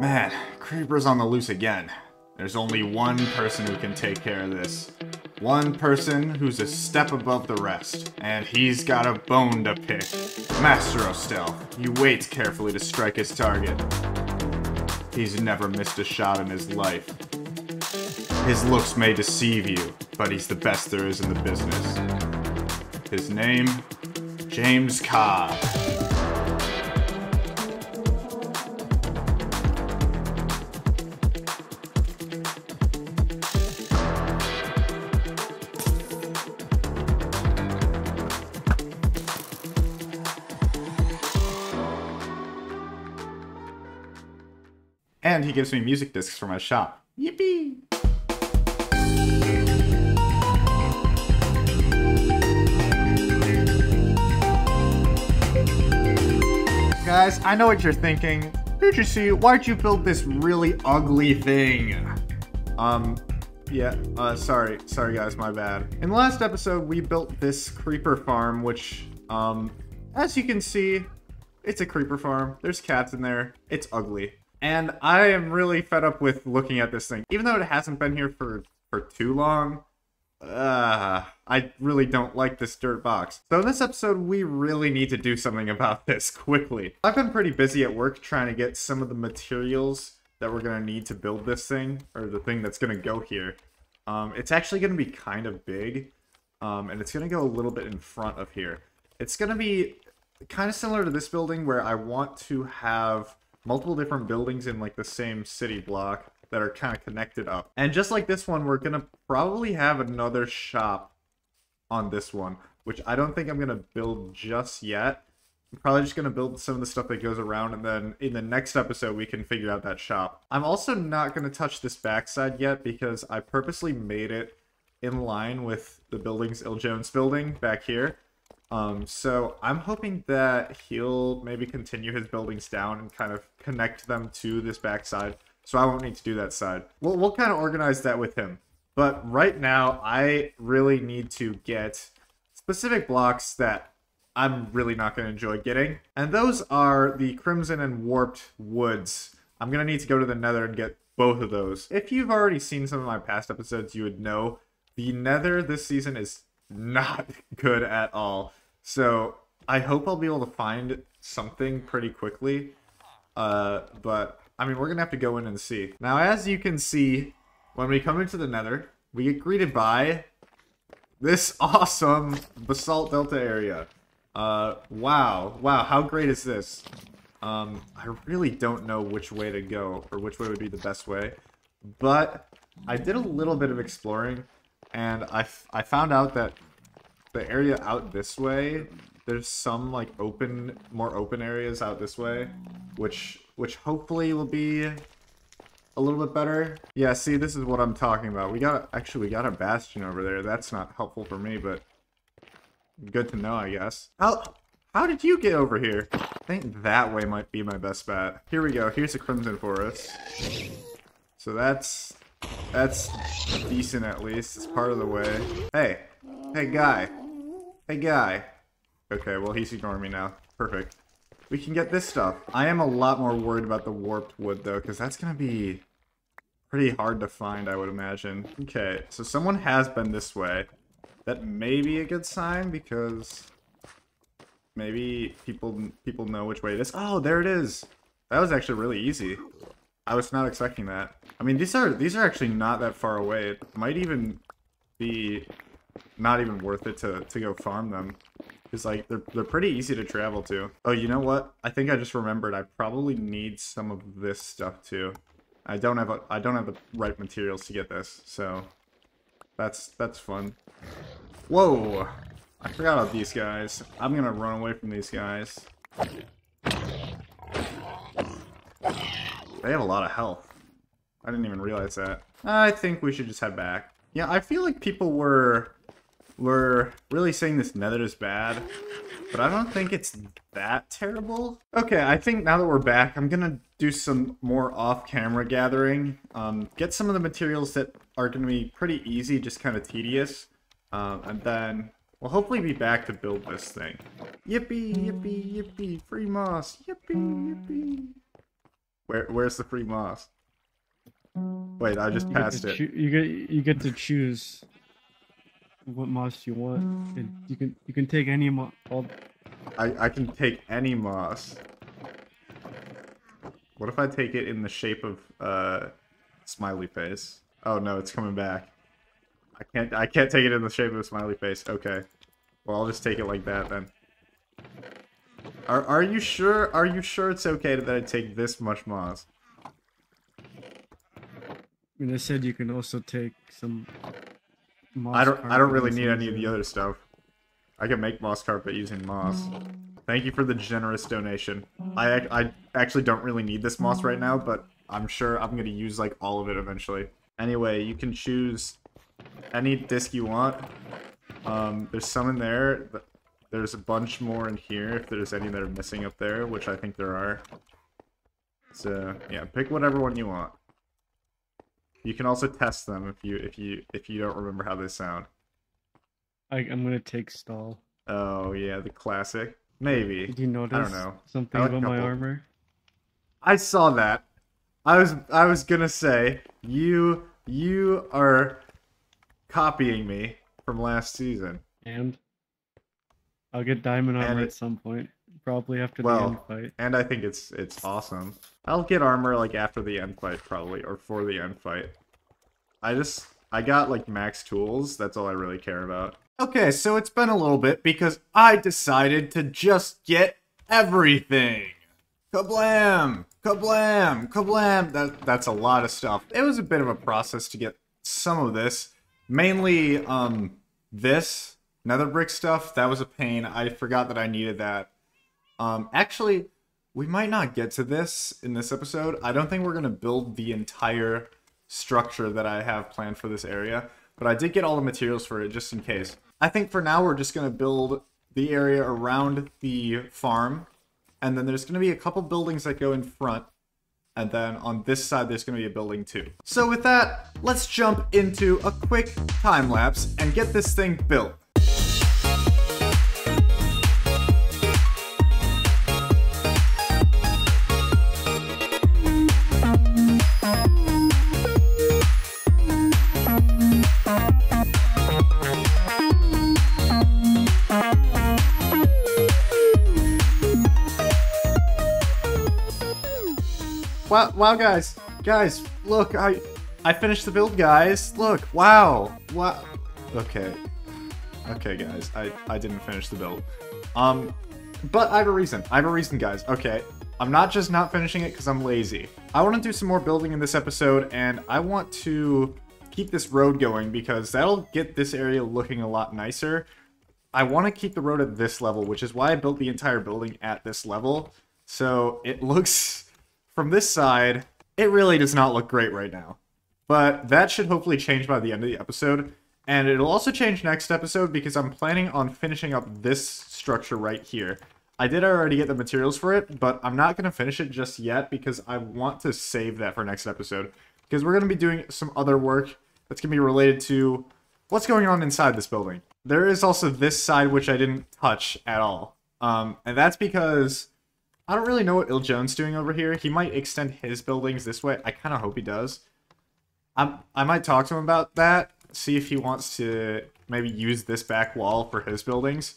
Man, creepers on the loose again. There's only one person who can take care of this. One person who's a step above the rest, and he's got a bone to pick. Master of Stealth, he waits carefully to strike his target. He's never missed a shot in his life. His looks may deceive you, but he's the best there is in the business. His name, James Cobb. And he gives me music discs for my shop. Yippee! Guys, I know what you're thinking. Did you see? Why'd you build this really ugly thing? Sorry guys, my bad. In the last episode, we built this creeper farm, which, as you can see, it's a creeper farm. There's cats in there. It's ugly. And I am really fed up with looking at this thing. Even though it hasn't been here for too long, I really don't like this dirt box. So in this episode, we really need to do something about this quickly. I've been pretty busy at work trying to get some of the materials that we're going to need to build this thing, or the thing that's going to go here. It's actually going to be kind of big, and it's going to go a little bit in front of here. It's going to be kind of similar to this building where I want to have multiple different buildings in like the same city block that are kind of connected up. And just like this one, we're gonna probably have another shop on this one, which I don't think I'm gonna build just yet. I'm probably just gonna build some of the stuff that goes around, and then in the next episode we can figure out that shop. I'm also not gonna touch this backside yet because I purposely made it in line with the buildings Il Jones building back here. So I'm hoping that he'll maybe continue his buildings down and kind of connect them to this backside, so I won't need to do that side. We'll kind of organize that with him. But right now, I really need to get specific blocks that I'm really not going to enjoy getting. And those are the Crimson and Warped Woods. I'm going to need to go to the Nether and get both of those. If you've already seen some of my past episodes, you would know the Nether this season is not good at all. So I hope I'll be able to find something pretty quickly. But I mean, we're gonna have to go in and see. Now, as you can see, when we come into the Nether, we get greeted by this awesome basalt delta area. Wow, how great is this? I really don't know which way to go, or which way would be the best way, but I did a little bit of exploring, and I found out that the area out this way, there's some like more open areas out this way, which hopefully will be a little bit better. Yeah, see, this is what I'm talking about. We got a bastion over there. That's not helpful for me, but good to know, I guess. How did you get over here? I think that way might be my best bet. Here we go. Here's the Crimson Forest. So that's decent at least. It's part of the way. Hey guy. Hey guy. Okay, well he's ignoring me now. Perfect. We can get this stuff. I am a lot more worried about the warped wood though, because that's gonna be pretty hard to find, I would imagine. Okay, so someone has been this way. That may be a good sign, because maybe people know which way it is. Oh, there it is. That was actually really easy. I was not expecting that. I mean, these are actually not that far away. It might even be not even worth it to go farm them. Because like they're pretty easy to travel to. Oh, you know what? I think I just remembered. I probably need some of this stuff too. I don't have the right materials to get this, so that's fun. Whoa! I forgot about these guys. I'm gonna run away from these guys. They have a lot of health. I didn't even realize that. I think we should just head back. Yeah, I feel like people were really saying this Nether is bad, but I don't think it's that terrible. Okay, I think now that we're back, I'm gonna do some more off-camera gathering. Get some of the materials that are gonna be pretty easy, just kind of tedious, and then we'll hopefully be back to build this thing. Yippee, yippee, yippee, free moss, yippee, yippee. Where's the free moss? Wait, I just passed it. You get to choose what moss you want, and you can take any moss. I can take any moss. What if I take it in the shape of smiley face? Oh no, it's coming back. I can't take it in the shape of a smiley face. Okay. Well, I'll just take it like that then. Are you sure? Are you sure it's okay that I take this much moss? And I said you can also take some moss. I don't really need any of the other stuff. I can make moss carpet using moss. Thank you for the generous donation. I actually don't really need this moss right now, but I'm sure I'm gonna use like all of it eventually. Anyway, you can choose any disc you want. There's some in there. There's a bunch more in here if there's any that are missing up there, which I think there are. So yeah, pick whatever one you want. You can also test them if you don't remember how they sound. I'm gonna take stall. Oh yeah, the classic. Maybe. Did you notice I don't know. something about my armor? I saw that. I was gonna say you are copying me from last season. And I'll get diamond armor at some point, probably after the end fight. And I think it's awesome. I'll get armor like after the end fight probably, or for the end fight. I got like max tools. That's all I really care about. Okay, so it's been a little bit because I decided to just get everything. Kablam! Kablam! Kablam! That's a lot of stuff. It was a bit of a process to get some of this. Mainly, this nether brick stuff. That was a pain. I forgot that I needed that. Actually, we might not get to this in this episode. I don't think we're going to build the entire structure that I have planned for this area. But I did get all the materials for it just in case. I think for now we're just going to build the area around the farm. And then there's going to be a couple buildings that go in front. And then on this side there's going to be a building too. So with that, let's jump into a quick time lapse and get this thing built. Wow, guys, look, I finished the build, guys. Look, wow. Okay, guys, I didn't finish the build. But I have a reason, guys. Okay, I'm not just not finishing it because I'm lazy. I want to do some more building in this episode, and I want to keep this road going because that'll get this area looking a lot nicer. I want to keep the road at this level, which is why I built the entire building at this level. So it looks... From this side, it really does not look great right now. But that should hopefully change by the end of the episode. And it'll also change next episode because I'm planning on finishing up this structure right here. I did already get the materials for it, but I'm not going to finish it just yet because I want to save that for next episode. Because we're going to be doing some other work that's going to be related to what's going on inside this building. There is also this side which I didn't touch at all. And that's because... I don't really know what Iljone's doing over here. He might extend his buildings this way. I kind of hope he does. I might talk to him about that. See if he wants to maybe use this back wall for his buildings.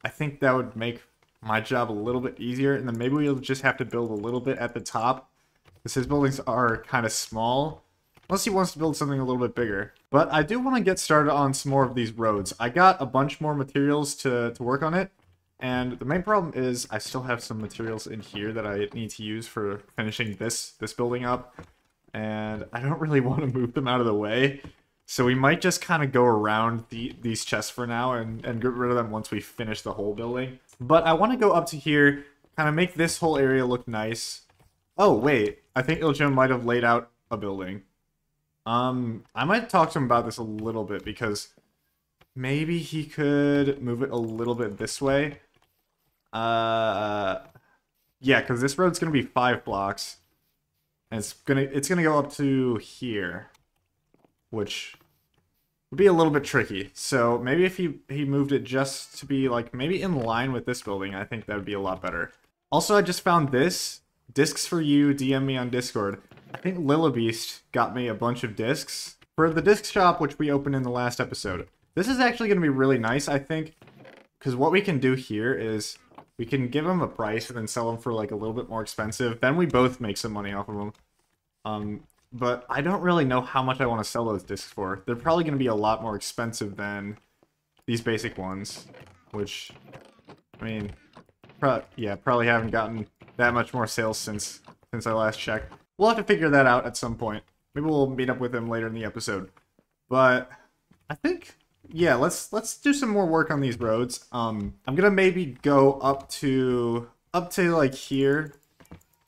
I think that would make my job a little bit easier. And then maybe we'll just have to build a little bit at the top. Because his buildings are kind of small. Unless he wants to build something a little bit bigger. But I do want to get started on some more of these roads. I got a bunch more materials to work on it. And the main problem is I still have some materials in here that I need to use for finishing this building up. And I don't really want to move them out of the way. So we might just kind of go around these chests for now and get rid of them once we finish the whole building. But I want to go up to here, kind of make this whole area look nice. Oh, wait. I think Iljone might have laid out a building. I might talk to him about this a little bit because maybe he could move it a little bit this way. Yeah, because this road's gonna be 5 blocks, and it's gonna go up to here, which would be a little bit tricky. So maybe if he moved it just to be like maybe in line with this building, I think that would be a lot better. Also, I just found this. discs for you, DM me on Discord. I think Lillibeast got me a bunch of discs for the disc shop, which we opened in the last episode. This is actually going to be really nice, I think, because what we can do here is we can give them a price and then sell them for like a little bit more expensive. Then we both make some money off of them. But I don't really know how much I want to sell those discs for. They're probably going to be a lot more expensive than these basic ones, which, I mean, probably haven't gotten that much more sales since I last checked. We'll have to figure that out at some point. Maybe we'll meet up with him later in the episode. But I think, yeah, let's do some more work on these roads. I'm gonna maybe go up to like here,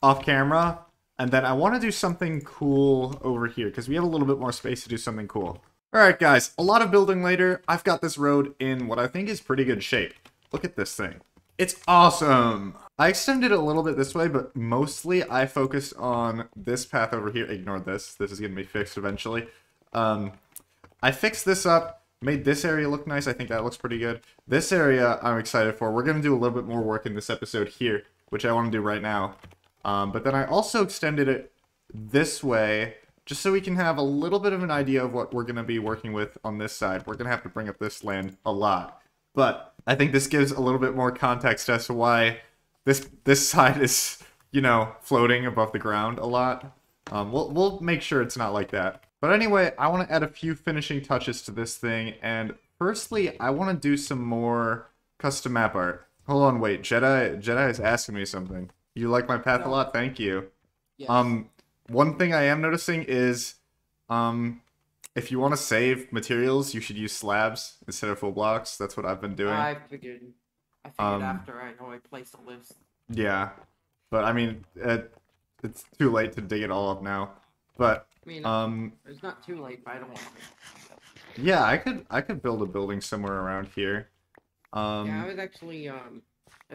off camera, and then I want to do something cool over here because we have a little bit more space to do something cool. All right, guys, a lot of building later. I've got this road in what I think is pretty good shape. Look at this thing. It's awesome! I extended it a little bit this way, but mostly I focused on this path over here. Ignore this. This is going to be fixed eventually. I fixed this up, made this area look nice. I think that looks pretty good. This area I'm excited for. We're going to do a little bit more work in this episode here, which I want to do right now. But then I also extended it this way, just so we can have a little bit of an idea of what we're going to be working with on this side. We're going to have to bring up this land a lot. But I think this gives a little bit more context as to why this side is, you know, floating above the ground a lot. We'll make sure it's not like that. But anyway, I want to add a few finishing touches to this thing. And firstly, I want to do some more custom map art. Hold on, wait. Jedi is asking me something. You like my path a lot? Thank you. Yes. One thing I am noticing is, if you want to save materials, you should use slabs instead of full blocks. That's what I've been doing. I figured after I know I placed a list. Yeah, but I mean, it's too late to dig it all up now. But I mean, it's not too late, but I don't want to. yeah, I could build a building somewhere around here. Yeah, I was actually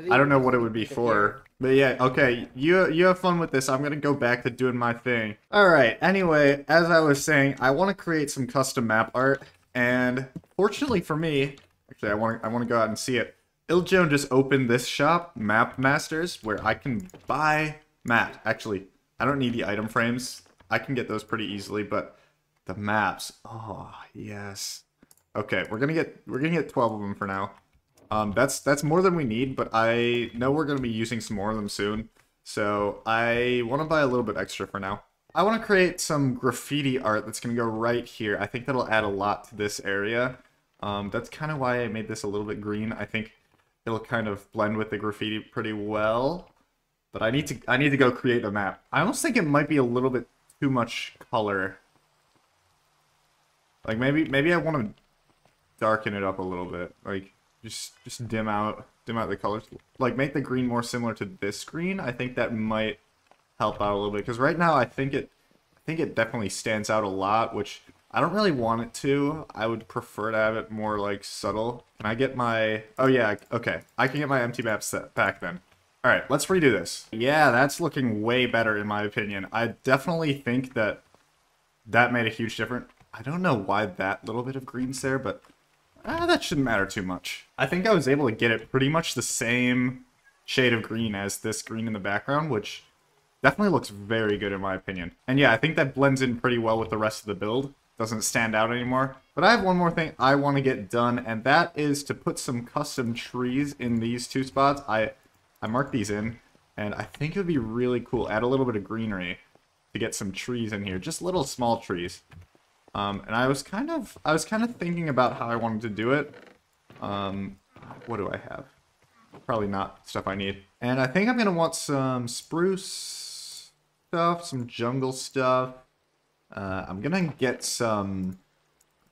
I don't know what it would be for, but yeah, okay, you have fun with this. I'm gonna go back to doing my thing. All right. Anyway, as I was saying, I want to create some custom map art, and fortunately for me, actually, I want to go out and see it. Iljoan just opened this shop, Map Masters, where I can buy maps. Actually, I don't need the item frames. I can get those pretty easily, but the maps. Oh yes. Okay, we're gonna get 12 of them for now. That's more than we need, but I know we're going to be using some more of them soon, so I want to buy a little bit extra for now. I want to create some graffiti art that's going to go right here. I think that'll add a lot to this area. That's kind of why I made this a little bit green. I think it'll kind of blend with the graffiti pretty well, but I need to go create a map. I almost think it might be a little bit too much color. Like maybe I want to darken it up a little bit, like just dim out the colors, like make the green more similar to this green. I think that might help out a little bit, because right now I think it definitely stands out a lot, which I don't really want it to. I would prefer to have it more like subtle. Can I get my, oh yeah, okay, I can get my empty map set back then. All right, let's redo this. Yeah, that's looking way better in my opinion. I definitely think that made a huge difference. I don't know why that little bit of green's there, but that shouldn't matter too much. I think I was able to get it pretty much the same shade of green as this green in the background, which definitely looks very good in my opinion. And yeah, I think that blends in pretty well with the rest of the build. Doesn't stand out anymore. But I have one more thing I want to get done, and that is to put some custom trees in these two spots. I marked these in, and I think it would be really cool. Add a little bit of greenery to get some trees in here, just little small trees. And I was kind of thinking about how I wanted to do it. What do I have? Probably not stuff I need. And I think I'm gonna want some spruce stuff, some jungle stuff. I'm gonna get some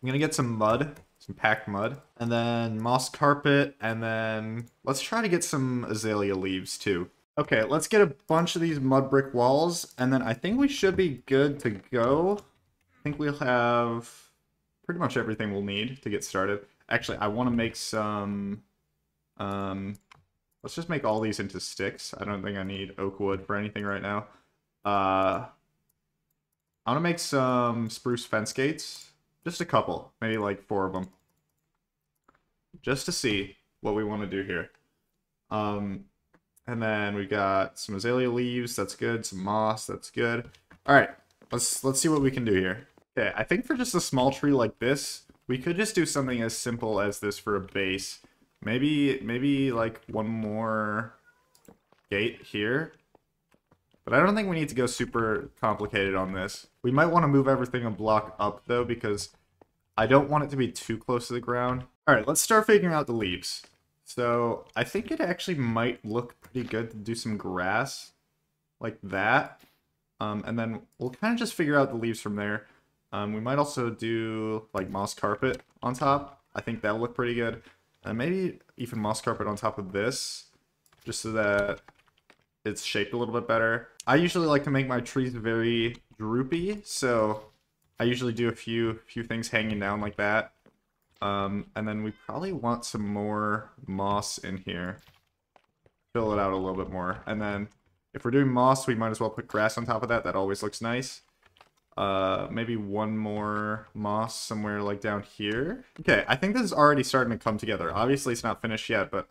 mud, some packed mud, and then moss carpet, and then let's try to get some azalea leaves too. Okay, let's get a bunch of these mud brick walls, and then I think we should be good to go. I think we'll have pretty much everything we'll need to get started. Actually, I want to make some, let's just make all these into sticks. I don't think I need oak wood for anything right now. I want to make some spruce fence gates. Just a couple, maybe like 4 of them. Just to see what we want to do here. And And then we got some azalea leaves. That's good. Some moss. That's good. All right. Let's see what we can do here. Okay, I think for just a small tree like this, we could just do something as simple as this for a base. Maybe like one more gate here. But I don't think we need to go super complicated on this. We might want to move everything a block up, though, because I don't want it to be too close to the ground. All right, let's start figuring out the leaves. So I think it actually might look pretty good to do some grass like that. And then we'll kind of just figure out the leaves from there. We might also do like moss carpet on top. I think that'll look pretty good. And maybe even moss carpet on top of this, just so that it's shaped a little bit better. I usually like to make my trees very droopy, so I usually do a few things hanging down like that. And then we probably want some more moss in here. Fill it out a little bit more. And then if we're doing moss, we might as well put grass on top of that. That always looks nice. Maybe one more moss somewhere like down here. Okay, I think this is already starting to come together. Obviously, it's not finished yet, but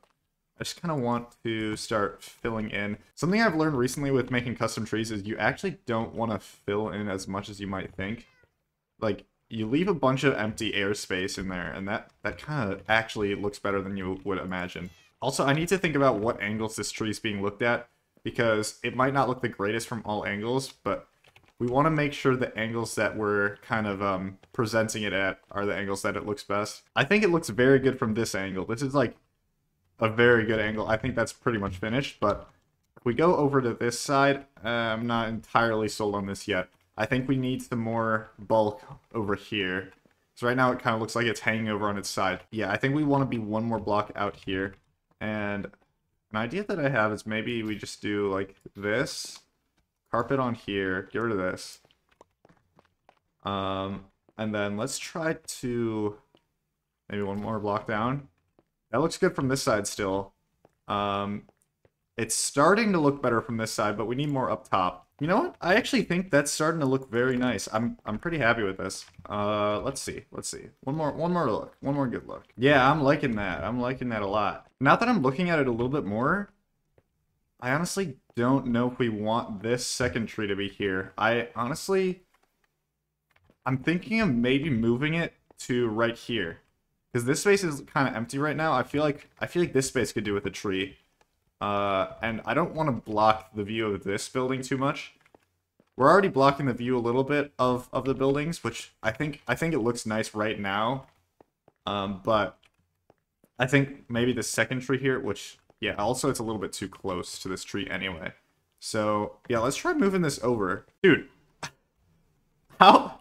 I just kind of want to start filling in. Something I've learned recently with making custom trees is you actually don't want to fill in as much as you might think. Like, you leave a bunch of empty airspace in there, and that kind of actually looks better than you would imagine. Also, I need to think about what angles this tree is being looked at, because it might not look the greatest from all angles, but we want to make sure the angles that we're kind of presenting it at are the angles that it looks best. I think it looks very good from this angle. This is like a very good angle. I think that's pretty much finished, but if we go over to this side, I'm not entirely sold on this yet. I think we need some more bulk over here. So right now it kind of looks like it's hanging over on its side. Yeah, I think we want to be one more block out here. And an idea that I have is maybe we just do like this. Carpet on here. Get rid of this. And then let's try to maybe one more block down. That looks good from this side still. It's starting to look better from this side, but we need more up top. You know what? I actually think that's starting to look very nice. I'm pretty happy with this. Let's see. One more look. One more good look. Yeah, I'm liking that. I'm liking that a lot. Now that I'm looking at it a little bit more, I honestly don't know if we want this second tree to be here. I'm thinking of maybe moving it to right here. Because this space is kind of empty right now. I feel like this space could do with a tree. And I don't want to block the view of this building too much. We're already blocking the view a little bit of the buildings, which I think it looks nice right now. But I think maybe the second tree here, which, yeah, also it's a little bit too close to this tree anyway. So, yeah, let's try moving this over. Dude, how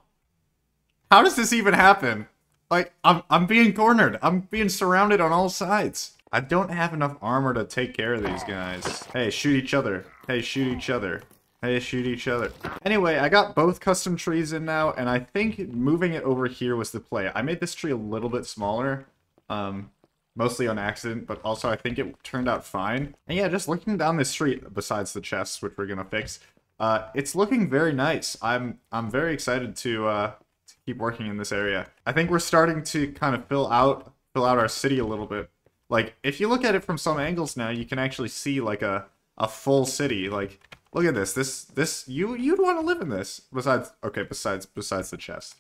does this even happen? Like, I'm being cornered. I'm being surrounded on all sides. I don't have enough armor to take care of these guys. Hey, shoot each other. Hey, shoot each other. Hey, shoot each other. Anyway, I got both custom trees in now, and I think moving it over here was the play. I made this tree a little bit smaller, mostly on accident, but also I think it turned out fine. And yeah, just looking down this street, besides the chests, which we're gonna fix, it's looking very nice. I'm very excited to keep working in this area. I think we're starting to kind of fill out our city a little bit. Like, if you look at it from some angles now, you can actually see like a full city. Like, look at this. You'd want to live in this. Besides the chest.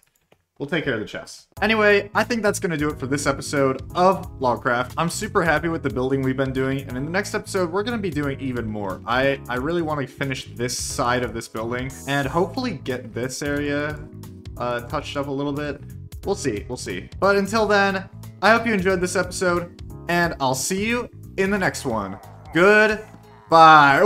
We'll take care of the chest. Anyway, I think that's gonna do it for this episode of Logcraft. I'm super happy with the building we've been doing, and in the next episode, we're gonna be doing even more. I really want to finish this side of this building, and hopefully get this area touched up a little bit. We'll see. But until then, I hope you enjoyed this episode, and I'll see you in the next one. Goodbye.